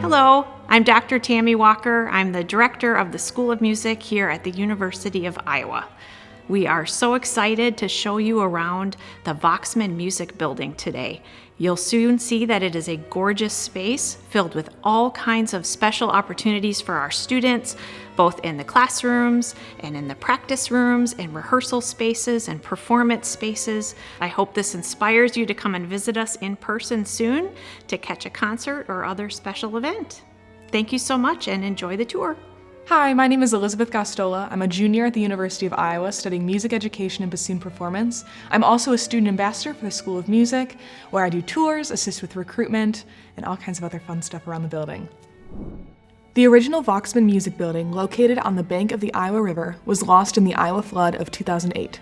Hello, I'm Dr. Tammy Walker. I'm the director of the School of Music here at the University of Iowa. We are so excited to show you around the Voxman Music Building today. You'll soon see that it is a gorgeous space filled with all kinds of special opportunities for our students, both in the classrooms and in the practice rooms and rehearsal spaces and performance spaces. I hope this inspires you to come and visit us in person soon to catch a concert or other special event. Thank you so much and enjoy the tour. Hi, my name is Elizabeth Gostola. I'm a junior at the University of Iowa studying music education and bassoon performance. I'm also a student ambassador for the School of Music, where I do tours, assist with recruitment, and all kinds of other fun stuff around the building. The original Voxman Music Building, located on the bank of the Iowa River, was lost in the Iowa flood of 2008.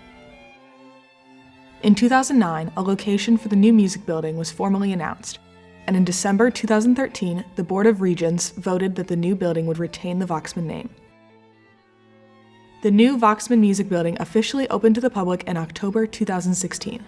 In 2009, a location for the new music building was formally announced. And in December 2013, the Board of Regents voted that the new building would retain the Voxman name. The new Voxman Music Building officially opened to the public in October 2016.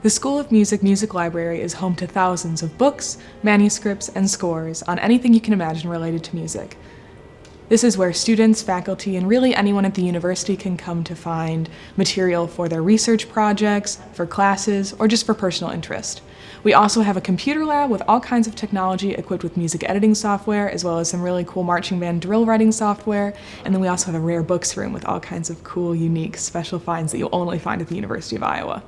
The School of Music Music Library is home to thousands of books, manuscripts, and scores on anything you can imagine related to music. This is where students, faculty, and really anyone at the university can come to find material for their research projects, for classes, or just for personal interest. We also have a computer lab with all kinds of technology equipped with music editing software, as well as some really cool marching band drill writing software. And then we also have a rare books room with all kinds of cool, unique, special finds that you'll only find at the University of Iowa.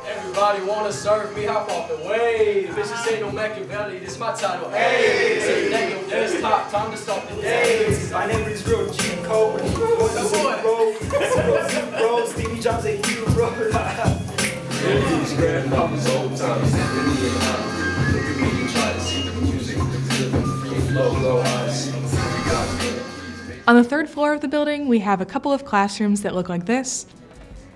Everybody wanna serve me, hop off the wave. Bitches ain't no Machiavelli, this my title. Hey, sitting at your desktop, time to start the day. My name is real G Code. Bro, Stevie Jobs a hero. These grandfathers old times, look at me and try to see the music, living free flow, low eyes. On the third floor of the building, we have a couple of classrooms that look like this.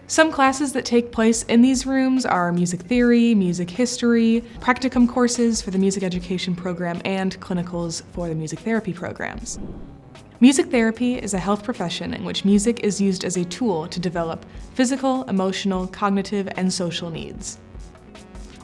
Some classes that take place in these rooms are music theory, music history, practicum courses for the music education program, and clinicals for the music therapy programs. Music therapy is a health profession in which music is used as a tool to develop physical, emotional, cognitive, and social needs.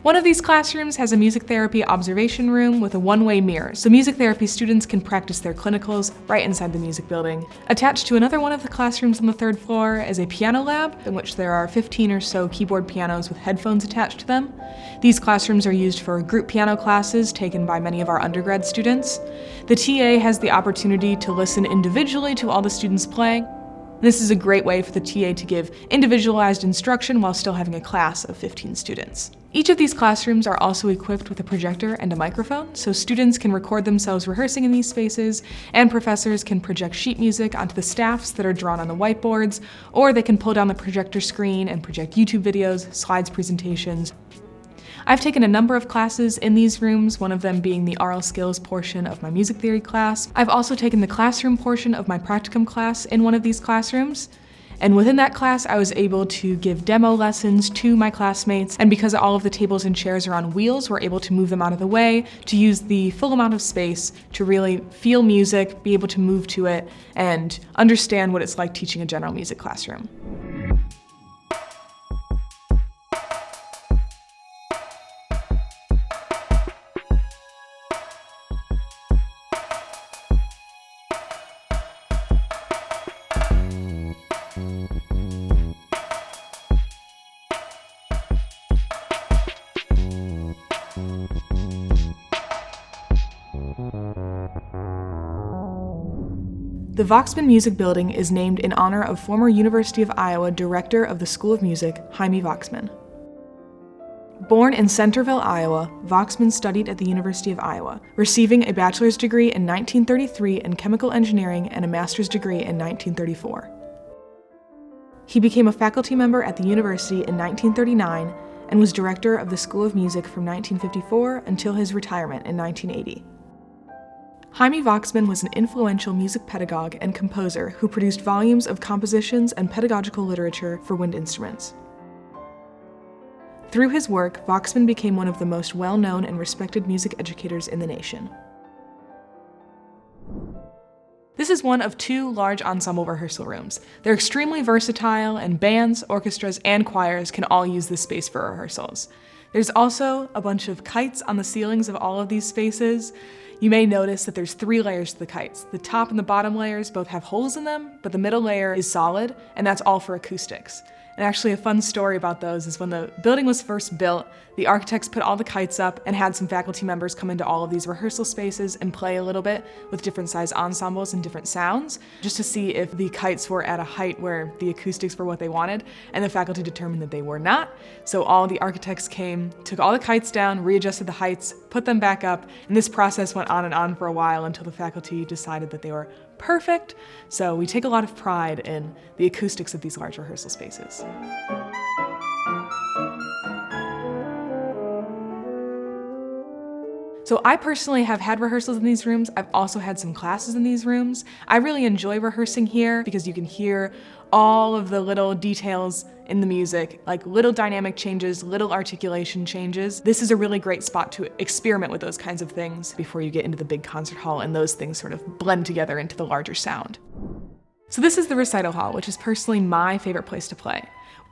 One of these classrooms has a music therapy observation room with a one-way mirror, so music therapy students can practice their clinicals right inside the music building. Attached to another one of the classrooms on the third floor is a piano lab, in which there are 15 or so keyboard pianos with headphones attached to them. These classrooms are used for group piano classes taken by many of our undergrad students. The TA has the opportunity to listen individually to all the students playing. This is a great way for the TA to give individualized instruction while still having a class of 15 students. Each of these classrooms are also equipped with a projector and a microphone, so students can record themselves rehearsing in these spaces, and professors can project sheet music onto the staffs that are drawn on the whiteboards, or they can pull down the projector screen and project YouTube videos, slides, presentations. I've taken a number of classes in these rooms, one of them being the oral skills portion of my music theory class. I've also taken the classroom portion of my practicum class in one of these classrooms. And within that class, I was able to give demo lessons to my classmates, and because all of the tables and chairs are on wheels, we're able to move them out of the way to use the full amount of space to really feel music, be able to move to it, and understand what it's like teaching a general music classroom. The Voxman Music Building is named in honor of former University of Iowa Director of the School of Music, Himie Voxman. Born in Centerville, Iowa, Voxman studied at the University of Iowa, receiving a bachelor's degree in 1933 in chemical engineering and a master's degree in 1934. He became a faculty member at the university in 1939 and was director of the School of Music from 1954 until his retirement in 1980. Himie Voxman was an influential music pedagogue and composer who produced volumes of compositions and pedagogical literature for wind instruments. Through his work, Voxman became one of the most well-known and respected music educators in the nation. This is one of 2 large ensemble rehearsal rooms. They're extremely versatile, and bands, orchestras, and choirs can all use this space for rehearsals. There's also a bunch of kites on the ceilings of all of these spaces. You may notice that there's 3 layers to the kites. The top and the bottom layers both have holes in them, but the middle layer is solid, and that's all for acoustics. And actually a fun story about those is when the building was first built, the architects put all the kites up and had some faculty members come into all of these rehearsal spaces and play a little bit with different size ensembles and different sounds, just to see if the kites were at a height where the acoustics were what they wanted, and the faculty determined that they were not. So all the architects came, took all the kites down, readjusted the heights, put them back up, and this process went on and on for a while until the faculty decided that they were perfect. So we take a lot of pride in the acoustics of these large rehearsal spaces. So I personally have had rehearsals in these rooms. I've also had some classes in these rooms. I really enjoy rehearsing here because you can hear all of the little details in the music, like little dynamic changes, little articulation changes. This is a really great spot to experiment with those kinds of things before you get into the big concert hall and those things sort of blend together into the larger sound. So this is the recital hall, which is personally my favorite place to play.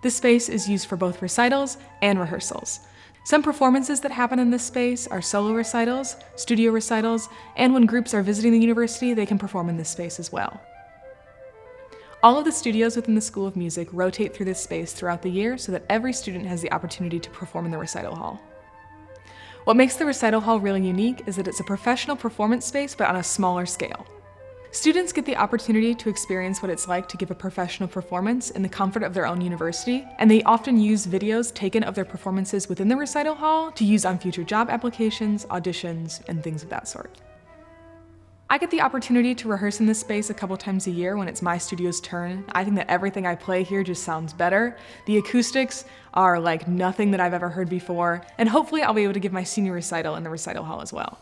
This space is used for both recitals and rehearsals. Some performances that happen in this space are solo recitals, studio recitals, and when groups are visiting the university, they can perform in this space as well. All of the studios within the School of Music rotate through this space throughout the year so that every student has the opportunity to perform in the recital hall. What makes the recital hall really unique is that it's a professional performance space, but on a smaller scale. Students get the opportunity to experience what it's like to give a professional performance in the comfort of their own university, and they often use videos taken of their performances within the recital hall to use on future job applications, auditions, and things of that sort. I get the opportunity to rehearse in this space a couple times a year when it's my studio's turn. I think that everything I play here just sounds better. The acoustics are like nothing that I've ever heard before, and hopefully I'll be able to give my senior recital in the recital hall as well.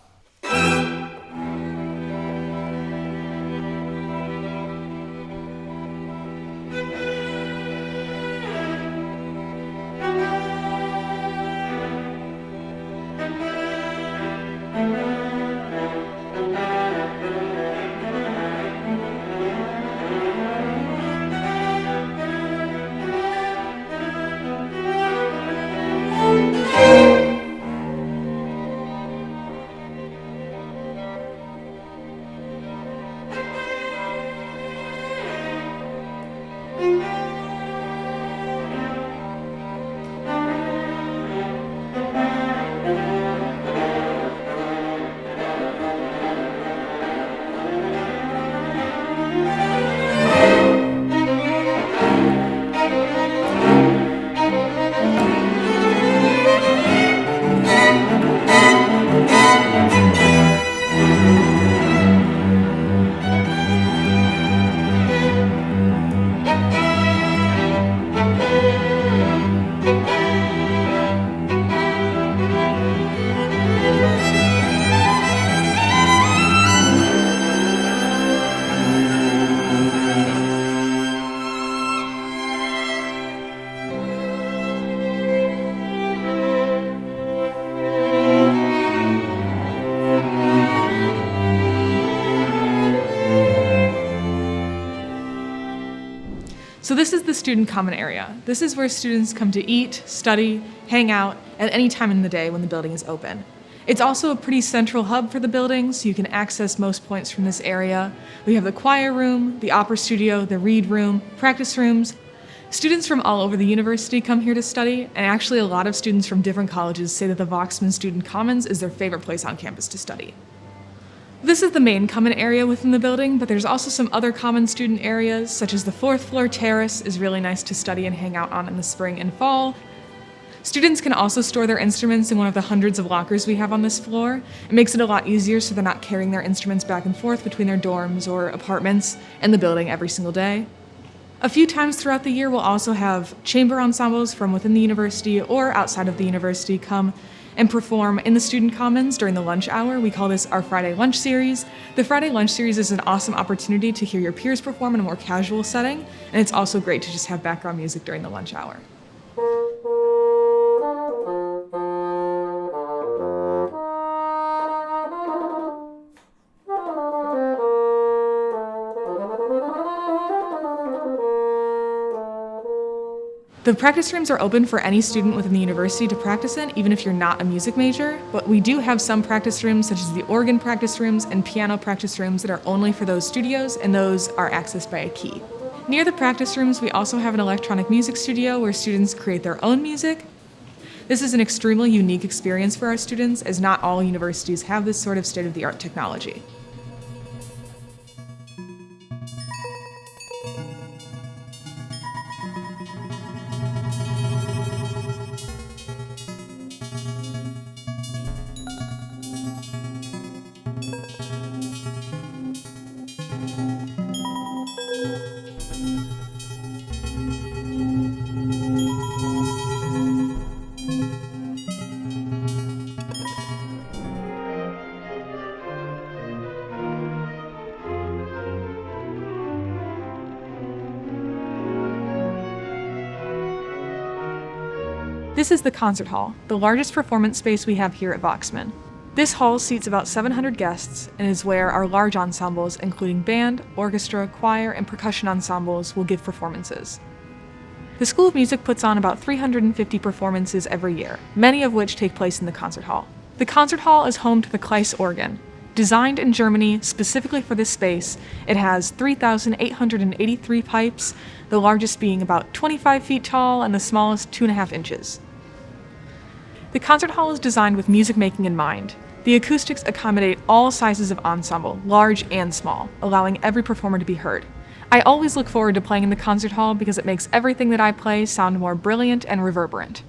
So this is the student common area. This is where students come to eat, study, hang out at any time in the day when the building is open. It's also a pretty central hub for the building, so you can access most points from this area. We have the choir room, the opera studio, the read room, practice rooms. Students from all over the university come here to study, and actually a lot of students from different colleges say that the Voxman Student Commons is their favorite place on campus to study. This is the main common area within the building, but there's also some other common student areas, such as the 4th floor terrace is really nice to study and hang out on in the spring and fall. Students can also store their instruments in one of the hundreds of lockers we have on this floor. It makes it a lot easier so they're not carrying their instruments back and forth between their dorms or apartments and the building every single day. A few times throughout the year, we'll also have chamber ensembles from within the university or outside of the university come and perform in the student commons during the lunch hour. We call this our Friday Lunch Series. The Friday Lunch Series is an awesome opportunity to hear your peers perform in a more casual setting, and it's also great to just have background music during the lunch hour. The practice rooms are open for any student within the university to practice in, even if you're not a music major, but we do have some practice rooms, such as the organ practice rooms and piano practice rooms, that are only for those studios, and those are accessed by a key. Near the practice rooms, we also have an electronic music studio where students create their own music. This is an extremely unique experience for our students, as not all universities have this sort of state-of-the-art technology. This is the concert hall, the largest performance space we have here at Voxman. This hall seats about 700 guests and is where our large ensembles, including band, orchestra, choir, and percussion ensembles, will give performances. The School of Music puts on about 350 performances every year, many of which take place in the concert hall. The concert hall is home to the Klais organ. Designed in Germany specifically for this space, it has 3,883 pipes, the largest being about 25 feet tall and the smallest 2.5 inches. The concert hall is designed with music making in mind. The acoustics accommodate all sizes of ensemble, large and small, allowing every performer to be heard. I always look forward to playing in the concert hall because it makes everything that I play sound more brilliant and reverberant.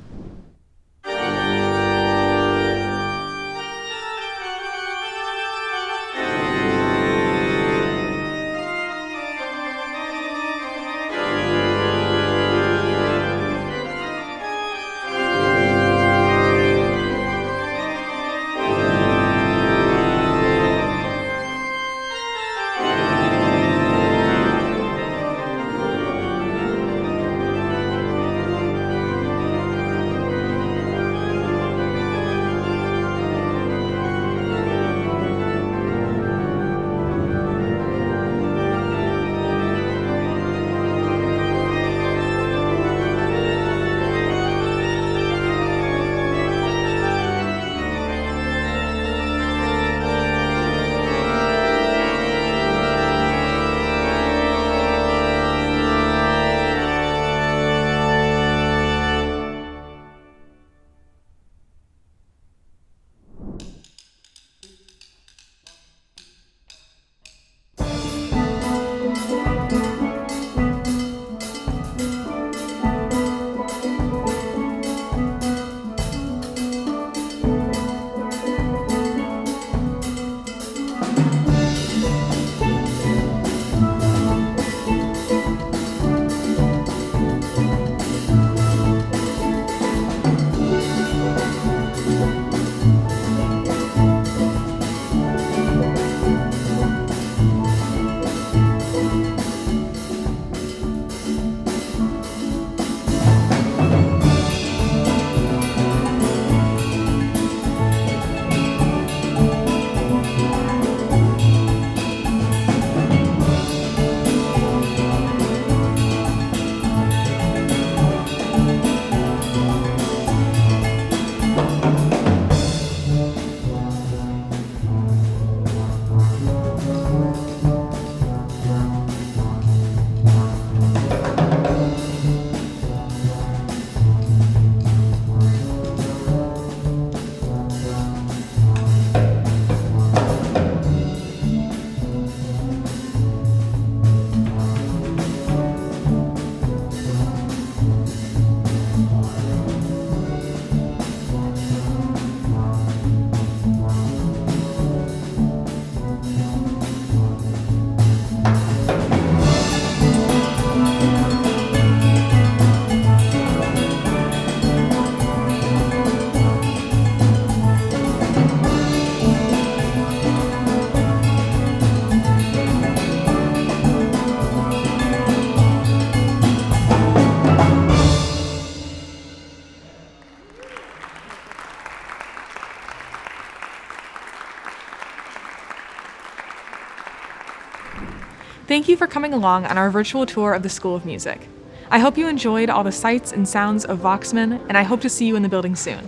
Thank you for coming along on our virtual tour of the School of Music. I hope you enjoyed all the sights and sounds of Voxman, and I hope to see you in the building soon.